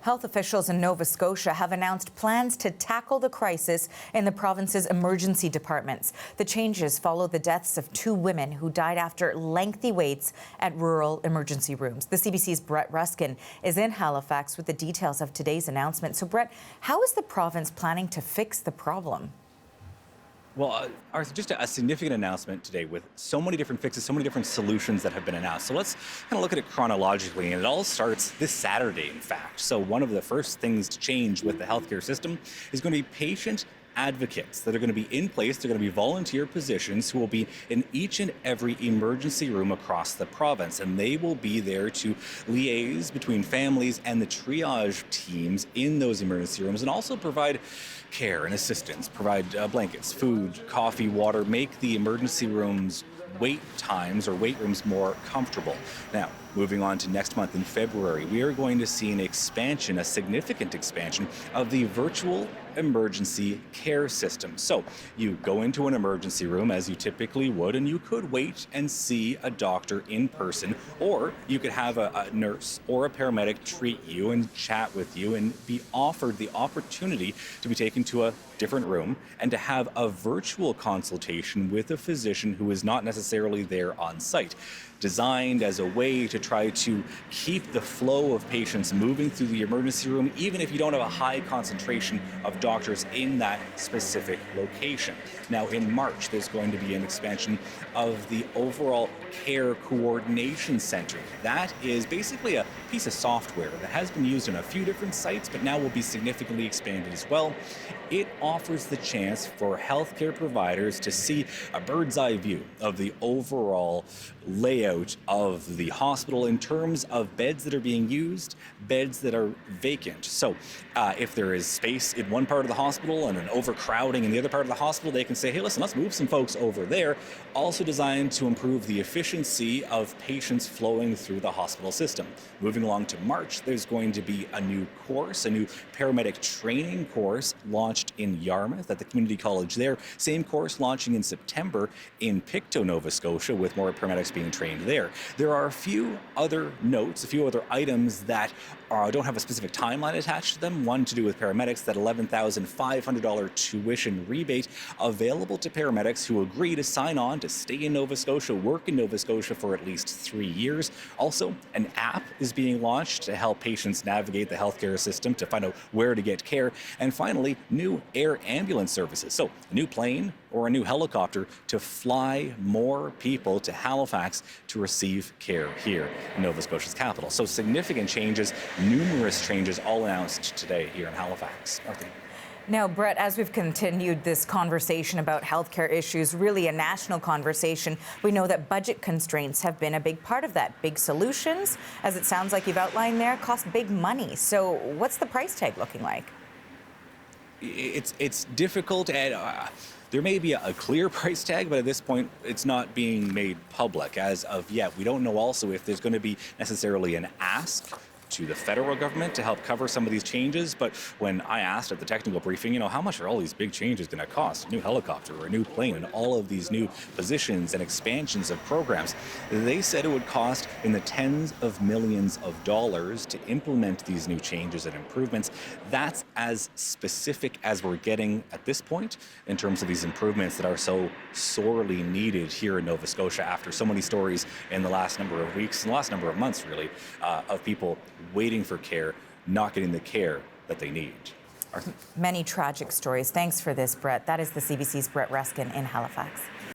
Health officials in Nova Scotia have announced plans to tackle the crisis in the province's emergency departments. The changes follow the deaths of 2 women who died after lengthy waits at rural emergency rooms. The CBC's Brett Ruskin is in Halifax with the details of today's announcement. So, Brett, how is the province planning to fix the problem? Well, Arthur, just a significant announcement today with so many different fixes, so many different solutions that have been announced. So let's kind of look at it chronologically, and it all starts this Saturday, in fact. So one of the first things to change with the healthcare system is going to be patient advocates that are going to be in place. They're going to be volunteer positions who will be in each and every emergency room across the province, and they will be there to liaise between families and the triage teams in those emergency rooms, and also provide care and assistance, provide blankets, food, coffee, water, make the emergency rooms wait times or wait rooms more comfortable. Now, moving on to next month in February, we are going to see an expansion, a significant expansion of the virtual emergency care system. So you go into an emergency room as you typically would, and you could wait and see a doctor in person, or you could have a nurse or a paramedic treat you and chat with you and be offered the opportunity to be taken to a different room and to have a virtual consultation with a physician who is not necessarily there on site, designed as a way to try to keep the flow of patients moving through the emergency room, even if you don't have a high concentration of doctors in that specific location. Now, in March, there's going to be an expansion of the overall care coordination center. That is basically a piece of software that has been used in a few different sites, but now will be significantly expanded as well. It offers the chance for healthcare providers to see a bird's eye view of the overall layout of the hospital in terms of beds that are being used, beds that are vacant. So if there is space in one part of the hospital and an overcrowding in the other part of the hospital, they can say, hey, listen, let's move some folks over there. Also designed to improve the efficiency of patients flowing through the hospital system. Moving along to March, there's going to be a new course, a new paramedic training course launched in Yarmouth at the community college there. Same course launching in September in Pictou, Nova Scotia, with more paramedics being trained there. There are a few other notes, a few other items that don't have a specific timeline attached to them. One to do with paramedics, that $11,500 tuition rebate available to paramedics who agree to sign on to stay in Nova Scotia, work in Nova Scotia for at least 3 years. Also, an app is being launched to help patients navigate the healthcare system to find out where to get care. And finally, new air ambulance services. So a new plane or a new helicopter to fly more people to Halifax to receive care here in Nova Scotia's capital. So significant changes, numerous changes all announced today here in Halifax. Arthur. Now, Brett, as we've continued this conversation about healthcare issues, really a national conversation, we know that budget constraints have been a big part of that. Big solutions, as it sounds like you've outlined there, cost big money. So what's the price tag looking like? It's difficult, and there may be a clear price tag, but at this point, it's not being made public as of yet. We don't know also if there's going to be necessarily an ask to the federal government to help cover some of these changes. But when I asked at the technical briefing, how much are all these big changes going to cost? A new helicopter or a new plane and all of these new positions and expansions of programs, they said it would cost in the tens of millions of dollars to implement these new changes and improvements. That's as specific as we're getting at this point in terms of these improvements that are so sorely needed here in Nova Scotia after so many stories in the last number of weeks, in the last number of months really, of people waiting for care, not getting the care that they need. Arthur? Many tragic stories. Thanks for this, Brett. That is the CBC's Brett Ruskin in Halifax.